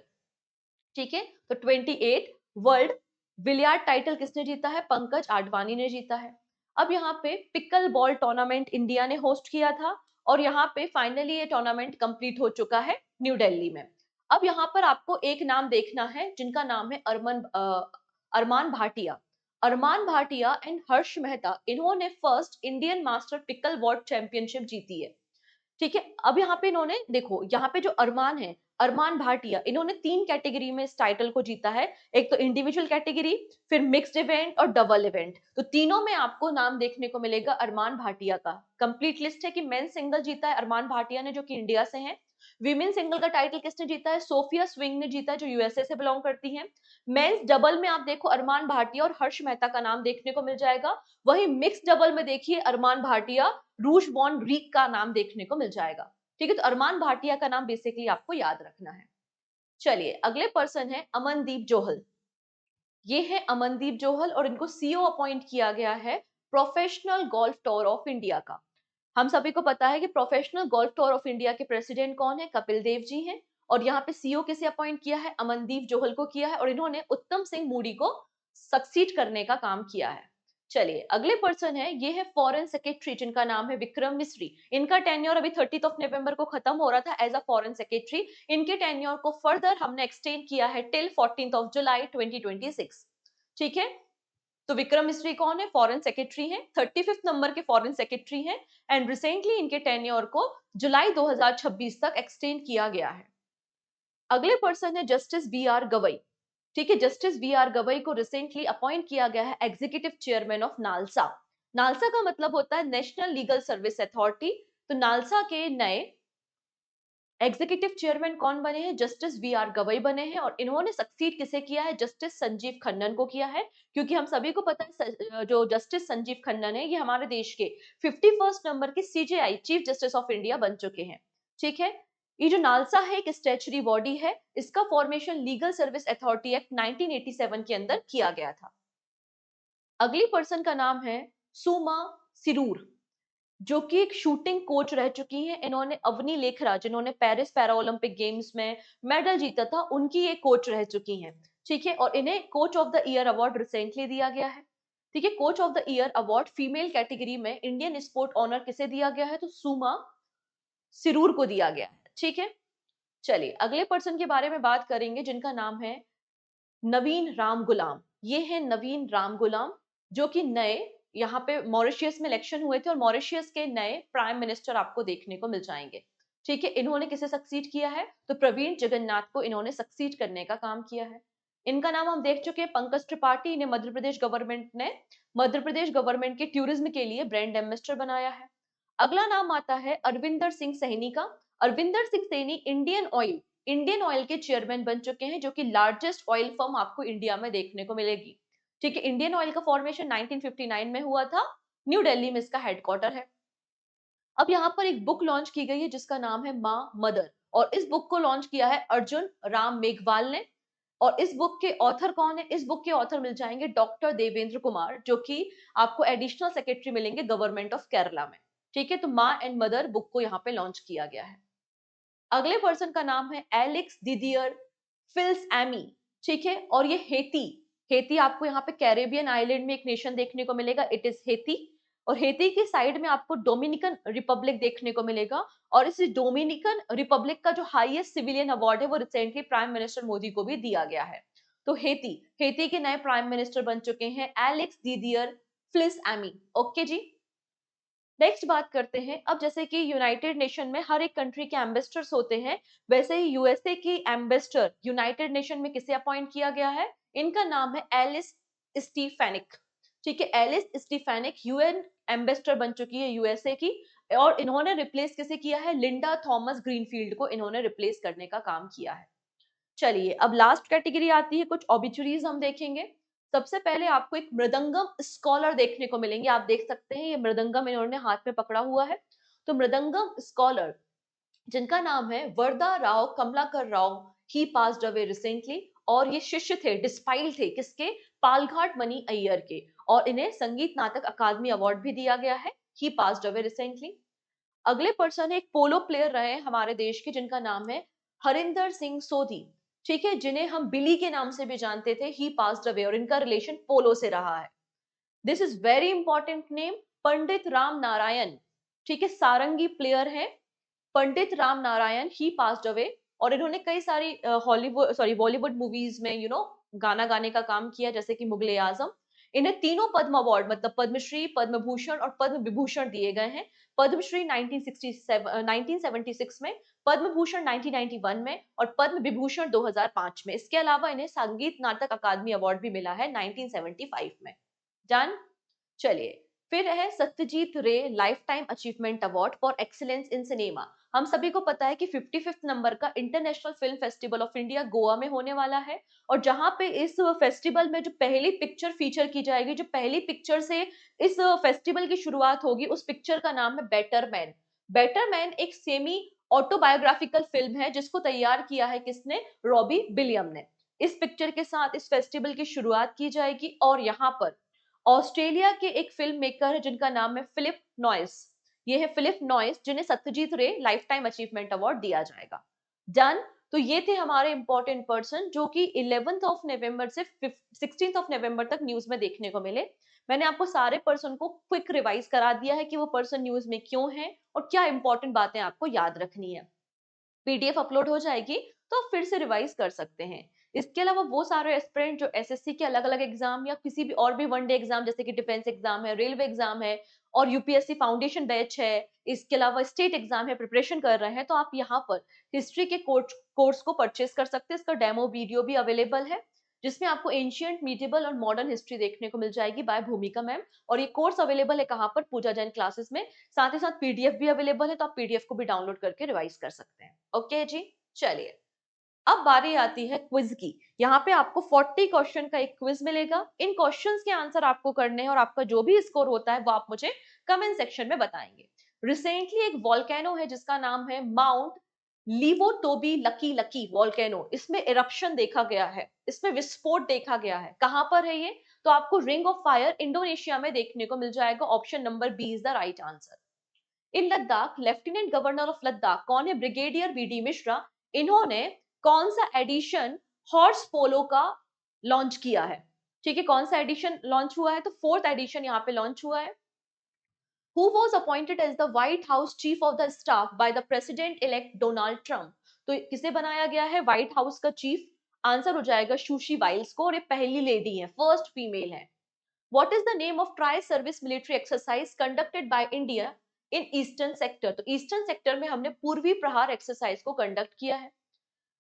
ठीक है, तो 28 वर्ल्ड बिलियर्ड टाइटल किसने जीता है? पंकज आडवाणी ने जीता है। अब यहाँ पे पिकल बॉल टूर्नामेंट इंडिया ने होस्ट किया था और यहाँ पे फाइनली ये टूर्नामेंट कंप्लीट हो चुका है न्यू दिल्ली में। अब यहाँ पर आपको एक नाम देखना है जिनका नाम है अरमान भाटिया। अरमान भाटिया एंड हर्ष मेहता, इन्होंने first Indian master pickle ball championship जीती है। ठीक है, अब यहाँ पे इन्होंने देखो, यहाँ पे जो अरमान है, अरमान भाटिया, इन्होंने 3 कैटेगरी में इस टाइटल को जीता है। एक तो इंडिविजुअल कैटेगरी, फिर मिक्स्ड इवेंट और डबल इवेंट। तो तीनों में आपको नाम देखने को मिलेगा अरमान भाटिया का। कंप्लीट लिस्ट है कि मेन सिंगल जीता है अरमान भाटिया ने, जो कि इंडिया से हैं। विमेन सिंगल का टाइटल किसने जीता है? सोफिया स्विंग ने जीता है, जो यूएसए से बिलोंग करती हैं। मेंस डबल में आप देखो अरमान भाटिया और हर्ष मेहता का नाम देखने को मिल जाएगा। वही मिक्स डबल में देखिए अरमान भाटिया, रूश बॉन रीक का नाम देखने को मिल जाएगा। ठीक है, तो अरमान भाटिया का नाम बेसिकली आपको याद रखना है। चलिए अगले पर्सन है अमनदीप जोहल। ये है अमनदीप जोहल और इनको सीईओ अपॉइंट किया गया है professional golf tour of India का। हम सभी को पता है कि professional golf tour of India के प्रेसिडेंट कौन है? कपिल देव जी हैं और यहाँ पे सीईओ किसे अपॉइंट किया है? अमनदीप जोहल को किया है और इन्होंने उत्तम सिंह मूडी को सक्सीड करने का काम किया है। चलिए अगले पर्सन है, ये है फॉरेन सेक्रेटरी जिनका नाम है विक्रम मिस्री। इनका टेन्योर अभी 30 नवंबर को खत्म हो रहा था एज अ फॉरेन सेक्रेटरी। इनके टेन्योर को फर्दर हमने एक्सटेंड किया है टिल 14 जुलाई 2026। ठीक है, तो विक्रम मिस्री कौन है? फॉरेन सेक्रेटरी हैं, 35th नंबर के फॉरेन सेक्रेटरी हैं एंड रिसेंटली इनके टेन्योर को जुलाई 2026 तक एक्सटेंड किया गया है। अगले पर्सन है जस्टिस बी आर गवई। ठीक है, जस्टिस बी आर गवई को रिसेंटली अपॉइंट किया गया है executive chairman of NALSA. NALSA का मतलब होता है नेशनल लीगल सर्विस अथॉरिटी। तो नालसा के नए एग्जीक्यूटिव चेयरमैन कौन बने हैं? जस्टिस वी आर गवई बने हैं और इन्होंने सक्सीड किसे किया है? जस्टिस संजीव खन्ना को किया है। क्योंकि हम सभी को पता है जो जस्टिस संजीव खन्ना है ये हमारे देश के 51st नंबर के CJI chief justice of India बन चुके हैं। ठीक है, ये जो नालसा है एक स्टैच्यूटरी बॉडी है, इसका formation legal service authority act 1987 के अंदर किया गया था। अगली पर्सन का नाम है सुमा सिरूर, जो कि एक शूटिंग कोच रह चुकी हैं। इन्होंने अवनी लेखरा, जिन्होंने पेरिस पैरा ओलंपिक गेम्स में मेडल जीता था, उनकी ये कोच रह चुकी हैं। ठीक है, और इन्हें coach of the year award recently दिया गया है। ठीक है, coach of the year award female category में इंडियन स्पोर्ट ऑनर किसे दिया गया है? तो सुमा सिरूर को दिया गया है। ठीक है, चलिए अगले पर्सन के बारे में बात करेंगे जिनका नाम है नवीन राम गुलाम। ये है नवीन राम गुलाम, जो कि नए यहाँ पे मॉरिशियस में इलेक्शन हुए थे और मॉरिशियस के नए प्राइम मिनिस्टर आपको देखने को मिल जाएंगे। ठीक है, इन्होंने किसे सक्सीड किया है? तो प्रवीण जगन्नाथ को इन्होंने सक्सीड करने का काम किया है। इनका नाम हम देख चुके हैं पंकज त्रिपाठी। इन्हें मध्य प्रदेश गवर्नमेंट के टूरिज्म के लिए ब्रांड एम्बेसडर बनाया है। अगला नाम आता है अरविंदर सिंह सैनी का। Arvinder Singh Saini Indian oil Indian oil के चेयरमैन बन चुके हैं, जो कि लार्जेस्ट ऑयल फर्म आपको इंडिया में देखने को मिलेगी। ठीक है, इंडियन ऑयल का फॉर्मेशन 1959 में हुआ था, न्यू दिल्ली में इसका हेडक्वार्टर है। अब यहाँ पर एक बुक लॉन्च की गई है जिसका नाम है माँ मदर, और इस बुक को लॉन्च किया है अर्जुन राम मेघवाल ने। और इस बुक के ऑथर कौन है? इस बुक के ऑथर मिल जाएंगे डॉक्टर देवेंद्र कुमार, जो कि आपको एडिशनल सेक्रेटरी मिलेंगे गवर्नमेंट ऑफ केरला में। ठीक है, तो माँ एंड मदर बुक को यहाँ पे लॉन्च किया गया है। अगले पर्सन का नाम है एलेक्स दिदियर फिल्स एमी। ठीक है, और ये हेती, हेती आपको यहाँ पे कैरेबियन आइलैंड में एक नेशन देखने को मिलेगा, इट इज हेती। और हेती की साइड में आपको डोमिनिकन रिपब्लिक देखने को मिलेगा। और इस डोमिनिकन रिपब्लिक का जो हाईएस्ट सिविलियन अवार्ड है वो रिसेंटली प्राइम मिनिस्टर मोदी को भी दिया गया है। तो हेती, हेती के नए प्राइम मिनिस्टर बन चुके हैं एलेक्स दिदियर फिल्स एमी। ओके जी, नेक्स्ट बात करते हैं। अब जैसे कि यूनाइटेड नेशन में हर एक कंट्री के एम्बेसडर्स होते हैं, वैसे ही यूएसए की एम्बेसडर यूनाइटेड नेशन में किसे अपॉइंट किया गया है? इनका नाम है एलिस स्टीफेनिक। ठीक है, एलिस स्टीफेनिक यूएन एम्बेसडर बन चुकी है यूएसए की। और इन्होंने रिप्लेस किसे किया है? लिंडा थॉमस ग्रीनफील्ड को इन्होंने रिप्लेस करने का काम किया है। चलिए, अब लास्ट कैटेगरी आती है, कुछ ऑबिचुरीज हम देखेंगे। सबसे पहले आपको एक मृदंगम स्कॉलर देखने को मिलेंगे। आप देख सकते हैं ये मृदंगम इन्होंने हाथ में पकड़ा हुआ है। तो मृदंगम स्कॉलर जिनका नाम है वरदा राव कमलाकर राव, ही पास्ड अवे रिसेंटली। और ये शिष्य थे, डिस्पाइल थे किसके? पालघाट मनी अय्यर के। और इन्हें संगीत नाटक अकादमी अवार्ड भी दिया गया है, ही पास्ड अवे रिसेंटली। अगले पर्सन है एक पोलो प्लेयर रहे हैं हमारे देश के, जिनका नाम है हरिंदर सिंह सोधी। ठीक है, जिन्हें हम बिली के नाम से भी जानते थे, ही पास्ड अवे, और इनका रिलेशन पोलो से रहा है। This is very important name, Pandit Ram Narayan. ठीक है, सारंगी प्लेयर है Pandit Ram Narayan, he passed away. और इन्होंने कई सारी हॉलीवुड सॉरी बॉलीवुड मूवीज में गाना गाने का काम किया, जैसे कि मुगले आजम। इन्हें तीनों पद्म अवार्ड मतलब पद्मश्री, पद्म भूषण और पद्म विभूषण दिए गए हैं। पद्मश्री 1976 में, पद्म भूषण 1991 में, और पद्म विभूषण 2005 में। इसके अलावा इन्हें संगीत नाटक अकादमी अवार्ड भी मिला है 1975 में। डन। चलिए, फिर है सत्यजीत रे life time achievement award for excellence in cinema. हम सभी को पता है कि 55th नंबर का international film festival of India Goa में होने वाला है। और जहां पे इस फेस्टिवल में जो पहली पिक्चर फीचर की जाएगी, जो पहली पिक्चर से इस फेस्टिवल की शुरुआत होगी, उस पिक्चर का नाम है बेटर मैन। बेटर मैन एक सेमी ऑटोबायोग्राफिकल फिल्म है जिसको तैयार किया है किसने? रॉबी विलियम ने। इस पिक्चर के साथ इस फेस्टिवल की शुरुआत की जाएगी। और यहाँ पर ऑस्ट्रेलिया के एक फिल्म मेकर है जिनका नाम है फिलिप नॉइस। ये है फिलिप नॉइस, जिन्हें सत्यजीत रे लाइफ टाइम अचीवमेंट अवार्ड दिया जाएगा। डन। तो ये थे हमारे इंपॉर्टेंट पर्सन जो कि 11th ऑफ नवंबर से 16th ऑफ नवंबर तक न्यूज में देखने को मिले। मैंने आपको सारे पर्सन को क्विक रिवाइज करा दिया है कि वो पर्सन न्यूज में क्यों है और क्या इंपॉर्टेंट बातें आपको याद रखनी है। पीडीएफ अपलोड हो जाएगी तो आप फिर से रिवाइज कर सकते हैं। इसके अलावा वो सारे एस्पिरेंट जो एसएससी के अलग अलग एग्जाम या किसी भी और भी वनडे एग्जाम, जैसे कि डिफेंस एग्जाम है, रेलवे एग्जाम है, और यूपीएससी फाउंडेशन बैच है, इसके अलावा स्टेट एग्जाम है, प्रिपरेशन कर रहे हैं, तो आप यहाँ पर हिस्ट्री के कोर्स को परचेज कर सकते हैं। इसका डेमो वीडियो भी अवेलेबल है, जिसमें आपको एंशियंट, मीडिएवल और मॉडर्न हिस्ट्री देखने को मिल जाएगी बाय भूमिका मैम। और ये कोर्स अवेलेबल है कहाँ पर? पूजा जैन क्लासेस में। साथ ही साथ पीडीएफ भी अवेलेबल है, तो आप पीडीएफ को भी डाउनलोड करके रिवाइज कर सकते हैं। ओके जी, चलिए, अब बारी आती है क्विज की। यहाँ पे आपको 40 क्वेश्चन का एक क्विज मिलेगा। इन क्वेश्चंस के आंसर आपको करने हैं और आपका जो भी स्कोर होता है वो आप मुझे कमेंट सेक्शन में बताएंगे। रिसेंटली एक वॉल्केनो है जिसका नाम है माउंट लीवोटोबी लकी लकी वॉल्केनो। इसमें इरप्शन देखा गया है, इसमें विस्फोट देखा गया है। कहां पर है ये? तो आपको रिंग ऑफ फायर इंडोनेशिया में देखने को मिल जाएगा। Option number B is the right answer. In Ladakh lieutenant governor of Ladakh कौन है? Brigadier BD Mishra. इन्होंने कौन सा एडिशन हॉर्स पोलो का लॉन्च किया है? ठीक है, कौन सा एडिशन लॉन्च हुआ है? तो 4th एडिशन यहाँ पे लॉन्च हुआ है। Who was appointed as the White House Chief of the Staff by the President-elect Donald Trump? तो किसे बनाया गया है व्हाइट हाउस का चीफ? आंसर हो जाएगा सुशी वाइल्स को, और ये पहली लेडी है, फर्स्ट फीमेल है। What is the name of tri-service military exercise conducted by India in Eastern Sector? तो ईस्टर्न सेक्टर में हमने पूर्वी प्रहार एक्सरसाइज को कंडक्ट किया है।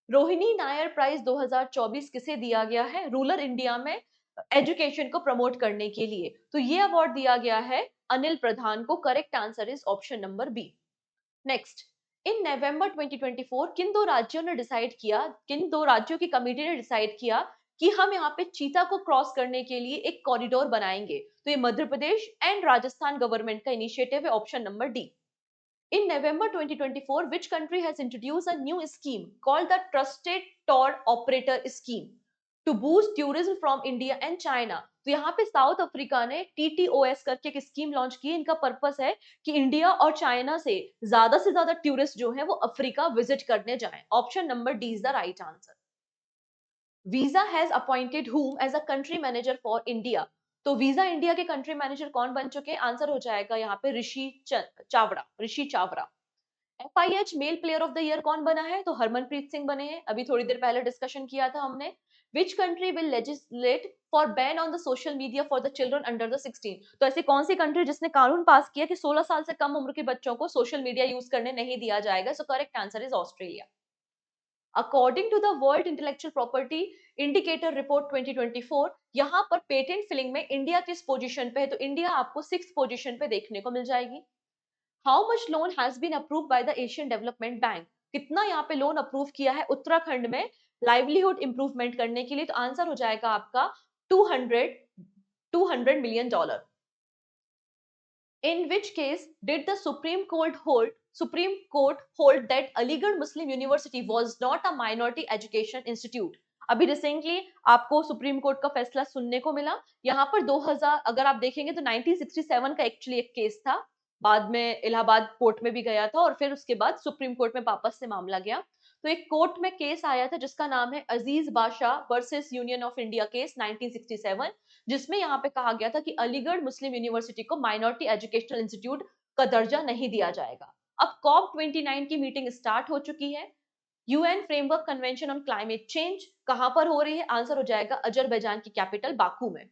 रोहिणी नायर प्राइज 2024 किसे दिया गया है? रूरल इंडिया में एजुकेशन को प्रमोट करने के लिए। तो ये अवार्ड दिया गया है अनिल प्रधान को। Correct answer is option number B. Next, in November 2024 किन दो राज्यों की कमेटी ने डिसाइड किया कि हम यहाँ पे चीता को क्रॉस करने के लिए एक कॉरिडोर बनाएंगे। तो ये मध्य प्रदेश एंड राजस्थान गवर्नमेंट का इनिशिएटिव है, option number D. In November 2024, which country has introduced a new scheme called the Trusted Tour Operator Scheme to boost tourism from India and China? तो यहाँ पे साउथ अफ्रीका ने TTOS करके एक स्कीम लॉन्च की। इनका पर्पस है कि इंडिया और चाइना से ज्यादा टूरिस्ट जो है वो अफ्रीका विजिट करने जाएं। Option number D is the right answer. Visa has appointed whom as a country manager for India. तो वीजा इंडिया के कंट्री मैनेजर कौन बन चुके हैं? आंसर हो जाएगा यहाँ पे Rishi Chawda. FIH male player of the year कौन बना है? तो हरमनप्रीत सिंह बने हैं। अभी थोड़ी देर पहले डिस्कशन किया था हमने। Which country will legislate for ban on the social media for the children under the 16? तो ऐसी कौन सी कंट्री जिसने कानून पास किया कि 16 साल से कम उम्र के बच्चों को सोशल मीडिया यूज करने नहीं दिया जाएगा? So correct answer is Australia. According to the world intellectual property indicator report 2024, यहाँ पर पेटेंट फिलिंग में इंडिया किस पोजीशन पे है? तो इंडिया आपको 6th पोजीशन पे देखने को मिल जाएगी। How much loan has been approve by the Asian development bank? कितना यहाँ पे लोन अप्रूव किया है उत्तराखंड में लाइवलीहुड इंप्रूवमेंट करने के लिए? तो आंसर हो जाएगा आपका 200 million dollar. In which case did the Supreme Court hold that Aligarh Muslim University was not a minority education institute? अभी रिसेंटली आपको सुप्रीम कोर्ट का फैसला सुनने को मिला। यहाँ पर 2000 अगर आप देखेंगे तो 1967 का एक्चुअली एक केस था, बाद में इलाहाबाद कोर्ट में भी गया था और फिर उसके बाद सुप्रीम कोर्ट में वापस से मामला गया। तो एक कोर्ट में केस आया था जिसका नाम है अजीज बादशाह versus union of India case 1967, जिसमें यहाँ पे कहा गया था कि अलीगढ़ मुस्लिम यूनिवर्सिटी को माइनॉरिटी एजुकेशनल इंस्टीट्यूट का दर्जा नहीं दिया जाएगा। अब कॉप 29 की मीटिंग स्टार्ट हो चुकी है। UN framework convention on climate change कहां पर हो रही है? आंसर हो जाएगा अजरबैजान की कैपिटल बाकू में।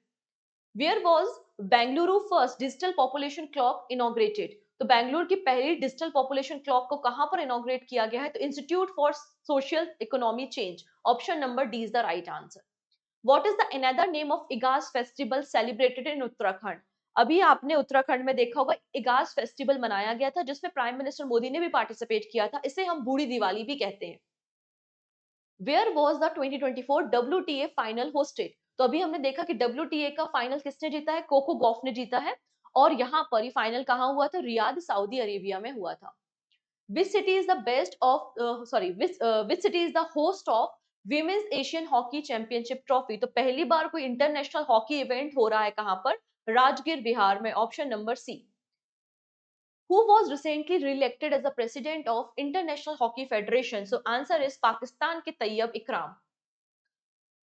Where was Bengaluru first digital population clock inaugurated? तो बेंगलुरु की पहली डिजिटल पॉपुलेशन क्लॉक को कहां पर इनॉग्रेट किया गया है? तो institute for social economy change. Option number D is the right answer. What is the another name of Igas festival celebrated in Uttarakhand? अभी आपने उत्तराखंड में देखा होगा इगास फेस्टिवल मनाया गया था जिसमें प्राइम मिनिस्टर मोदी ने भी पार्टिसिपेट किया था। इसे हम बूढ़ी दिवाली भी कहते हैं। Where was the 2024 WTA final hosted? तो अभी हमने देखा कि WTA का फाइनल किसने जीता है? कोको गॉफ ने जीता है। और यहाँ पर ही फाइनल कहाँ हुआ था? रियाद सऊदी अरेबिया में हुआ था। Which city is the best of which city is the host of Women's Asian Hockey Championship Trophy? तो पहली बार कोई इंटरनेशनल हॉकी इवेंट हो रहा है कहां पर? राजगीर बिहार में। Option number C. Who was recently re-elected as the president of International Hockey Federation? So answer is Pakistan के तैयब इकराम।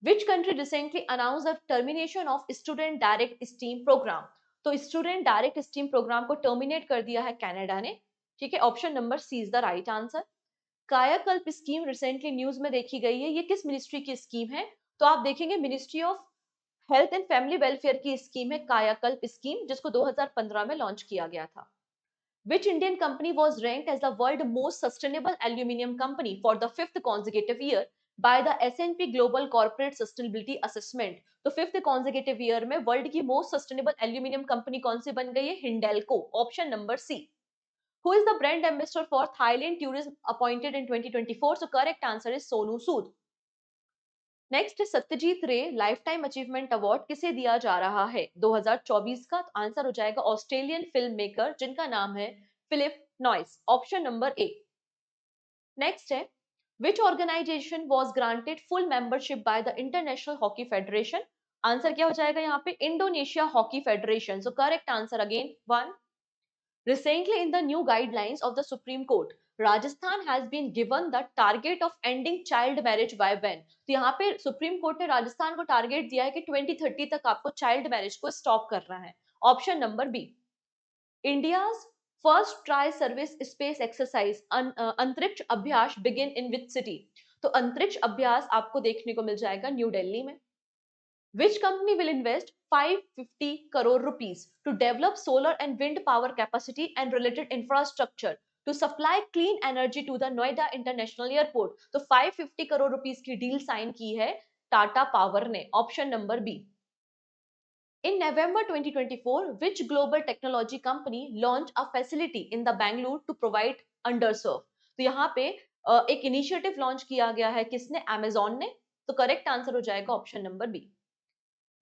Which country recently announced the termination of Student Direct Stream Program? तो स्टूडेंट डायरेक्ट स्ट्रीम प्रोग्राम को टर्मिनेट कर दिया है कनाडा ने। ठीक है, option number C is the right answer. Kayakalp scheme recently news में देखी गई है, ये किस मिनिस्ट्री की स्कीम है? तो आप देखेंगे ministry of health and family welfare की स्कीम है कायाकल्प स्कीम, जिसको 2015 में लॉन्च किया गया था। Which Indian company was ranked as the world most sustainable aluminium company for the 5th consecutive year by the S&P Global Corporate Sustainability Assessment? तो 5th consecutive year में वर्ल्ड की मोस्ट सस्टेनेबल एल्यूमिनियम कंपनी कौन सी बन गई है? Hindalco. Option number C. Who is the brand ambassador for Thailand tourism appointed in 2024? So correct answer is Sonu Sood. Next Satyajit रे लाइफ टाइम अचीवमेंट अवार्ड किसे दिया जा रहा है 2024 का? तो आंसर हो जाएगा ऑस्ट्रेलियन फिल्म मेकर जिनका नाम है Philip Noyce. Option number A. Next है which organisation was granted full membership by the international hockey federation? Answer क्या हो जाएगा यहाँ पे? Indonesia hockey federation. So correct answer again one. Recently, in the new guidelines of the Supreme Court, Rajasthan has been given the target of ending child marriage by when? तो यहाँ पे सुप्रीम कोर्ट ने राजस्थान को टारगेट दिया है कि 2030 तक आपको चाइल्ड मैरिज को स्टॉप करना है। Option number B. India's first tri service space exercise Antariksh Abhyas begin in which city? तो अंतरिक्ष अभ्यास आपको देखने को मिल जाएगा न्यू दिल्ली में। Which company will invest 550 crore rupees to develop solar and wind power capacity and related infrastructure to supply clean energy to the Noida International Airport? तो 550 करोड़ रुपीस की डील साइन की है टाटा पावर ने। Option number B. In November 2024, which global technology company launched a facility in the Bangalore to provide underserved? तो यहाँ पे एक इनिशिएटिव लॉन्च किया गया है, किसने? अमेज़न ने। तो करेक्ट आंसर हो जाएगा option number B.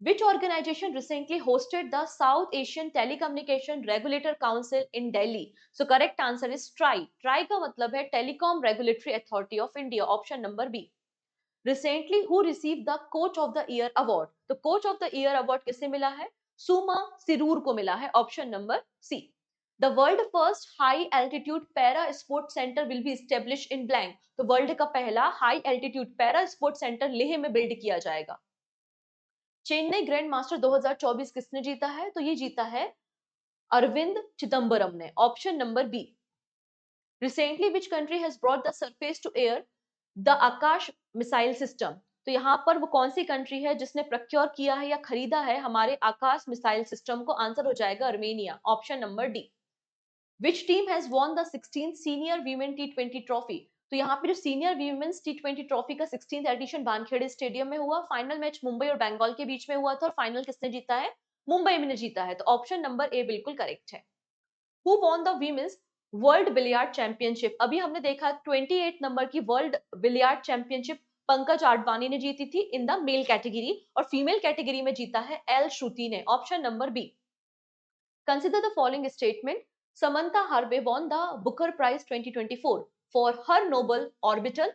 Which organization recently hosted the South Asian Telecommunication Regulator Council in Delhi? So correct answer is TRAI. TRAI का मतलब है Telecom Regulatory Authority of India. Option number B. Recently, who received the Coach of the Year award? तो Coach of the Year award किसे मिला है? सुमा सिरूर को मिला है. Option number C. The world first high altitude para sport center will be established in blank. तो वर्ल्ड का पहला high altitude para sport center Leh में बिल्ड किया जाएगा. चेन्नई ग्रैंड मास्टर 2024 किसने जीता है? तो ये जीता है अरविंद चिदम्बरम ने. Option number B. Recently which country has brought the surface to air the Akash missile system? तो यहाँ पर वो कौन सी कंट्री है जिसने प्रक्योर किया है या खरीदा है हमारे आकाश मिसाइल सिस्टम को? आंसर हो जाएगा Armenia. Option number D. Which team has won the 16th senior women T20 trophy? तो यहाँ पे जो सीनियर वीमेन्स T20 ट्रॉफी का 16th एडिशन वानखेड़े स्टेडियम में हुआ. फाइनल मैच मुंबई और बंगाल के बीच में हुआ था और फाइनल किसने जीता है? मुंबई में ने जीता है. तो ऑप्शन नंबर ए बिल्कुल करेक्ट है. Who won the women's world billiard championship? अभी हमने देखा 28 नंबर की world billiard championship Pankaj Advani ने जीती थी इन द मेल कैटेगरी, और फीमेल कैटेगरी में जीता है एल श्रुति ने. Option number B. Consider the following statement. Samantha Harvey won the Booker Prize 2024 for her novel Orbital.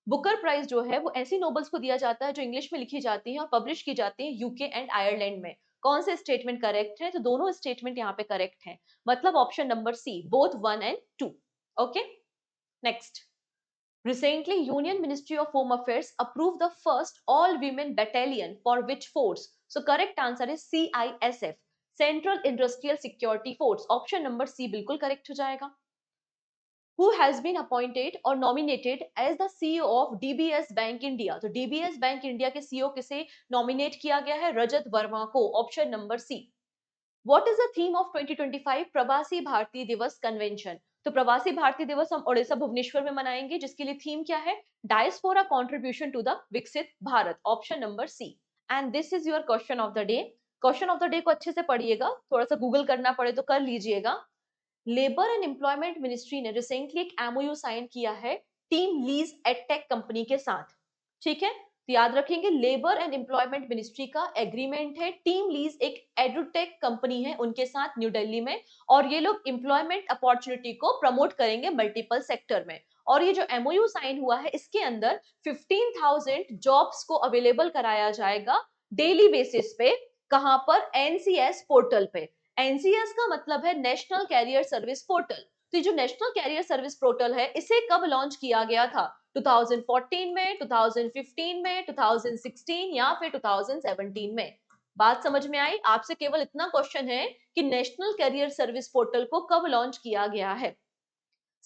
Booker prize जो है वो ऐसी नोबल्स को दिया जाता है जो इंग्लिश में लिखी जाती है और पब्लिश की जाती है यूके एंड आयरलैंड में. कौन से स्टेटमेंट करेक्ट है? तो दोनों स्टेटमेंट यहाँ पे करेक्ट हैं. मतलब option number C, both 1 and 2. Okay, next. Recently, Union Ministry of Home Affairs approved the first all-women battalion for which force? So correct answer is CISF, Central Industrial Security Force. Option number C बिल्कुल correct हो जाएगा. Who has been appointed or nominated as the CEO of DBS Bank India? तो DBS Bank India के CEO किसे nominate किया गया है? रजत वर्मा को. Option number C. What is the theme of 2025 प्रवासी भारतीय दिवस कन्वेंशन? तो प्रवासी भारतीय दिवस हम ओडिशा भुवनेश्वर में मनाएंगे, जिसके लिए थीम क्या है? Diaspora contribution to the Viksit Bharat. Option number C. And this is your question of the day. Question of the day को अच्छे से पढ़िएगा, थोड़ा सा गूगल करना पड़े तो कर लीजिएगा. लेबर एंड एम्प्लॉयमेंट मिनिस्ट्री ने रिसेंटली एक एमओयू साइन किया है टीम लीज एडटेक कंपनी के साथ. ठीक है, तो याद रखेंगे लेबर एंड एम्प्लॉयमेंट मिनिस्ट्री का एग्रीमेंट है. टीम लीज एक एडुटेक कंपनी है उनके साथ न्यू दिल्ली में, और ये लोग एम्प्लॉयमेंट अपॉर्चुनिटी को प्रमोट करेंगे मल्टीपल सेक्टर में. और ये जो एमओयू साइन हुआ है इसके अंदर 15,000 जॉब्स को अवेलेबल कराया जाएगा डेली बेसिस पे. कहां पर? एनसीएस पोर्टल पे. एनसीएस का मतलब है नेशनल कैरियर सर्विस पोर्टल. तो ये जो नेशनल कैरियर सर्विस पोर्टल है इसे कब लॉन्च किया गया था? 2014 में, 2015 में, 2016 या फिर 2017 में? बात समझ में आई? आपसे केवल इतना क्वेश्चन है कि नेशनल कैरियर सर्विस पोर्टल को कब लॉन्च किया गया है.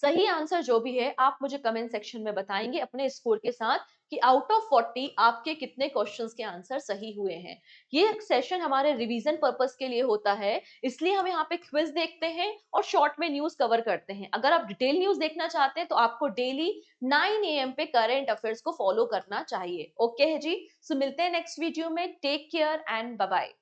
सही आंसर जो भी है आप मुझे कमेंट सेक्शन में बताएंगे अपने स्कोर के साथ कि आउट ऑफ 40 आपके कितने क्वेश्चंस के आंसर सही हुए हैं. ये एक हमारे रिवीजन पर्पस के लिए होता है, इसलिए हम यहाँ पे क्विज देखते हैं और शॉर्ट में न्यूज कवर करते हैं. अगर आप डिटेल न्यूज देखना चाहते हैं तो आपको डेली 9 AM पे करंट अफेयर्स को फॉलो करना चाहिए. ओके है जी, सो मिलते हैं नेक्स्ट वीडियो में. Take care and bye bye.